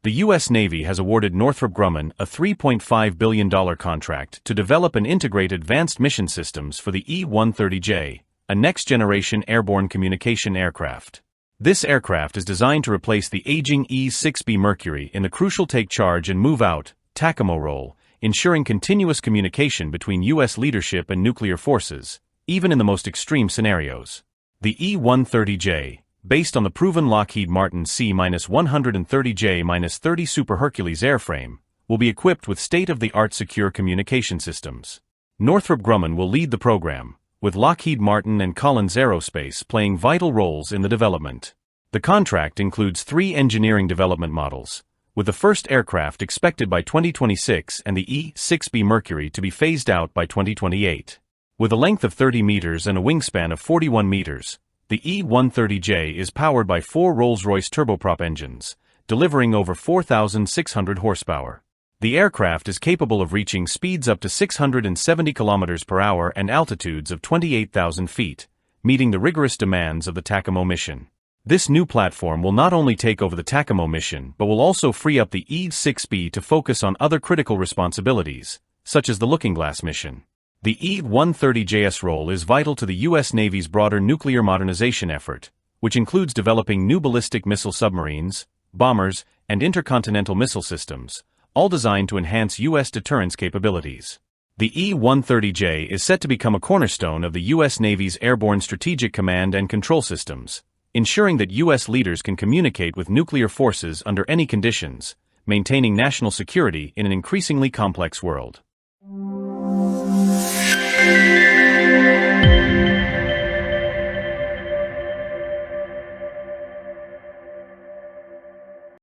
The U.S. Navy has awarded Northrop Grumman a $3.5 billion contract to develop and integrate advanced mission systems for the E-130J, a next-generation airborne communication aircraft. This aircraft is designed to replace the aging E-6B Mercury in the crucial take charge and move out TACAMO role, ensuring continuous communication between U.S. leadership and nuclear forces, even in the most extreme scenarios. The E-130J, based on the proven Lockheed Martin C-130J-30 Super Hercules airframe, will be equipped with state-of-the-art secure communication systems. Northrop Grumman will lead the program, with Lockheed Martin and Collins Aerospace playing vital roles in the development. The contract includes 3 engineering development models, with the first aircraft expected by 2026 and the E-6B Mercury to be phased out by 2028. With a length of 30 meters and a wingspan of 41 meters, the E-130J is powered by 4 Rolls-Royce turboprop engines, delivering over 4,600 horsepower. The aircraft is capable of reaching speeds up to 670 km per hour and altitudes of 28,000 feet, meeting the rigorous demands of the TACAMO mission. This new platform will not only take over the TACAMO mission but will also free up the E-6B to focus on other critical responsibilities, such as the Looking Glass mission. The E-130J's role is vital to the U.S. Navy's broader nuclear modernization effort, which includes developing new ballistic missile submarines, bombers, and intercontinental missile systems, all designed to enhance U.S. deterrence capabilities. The E-130J is set to become a cornerstone of the U.S. Navy's airborne strategic command and control systems, ensuring that U.S. leaders can communicate with nuclear forces under any conditions, maintaining national security in an increasingly complex world.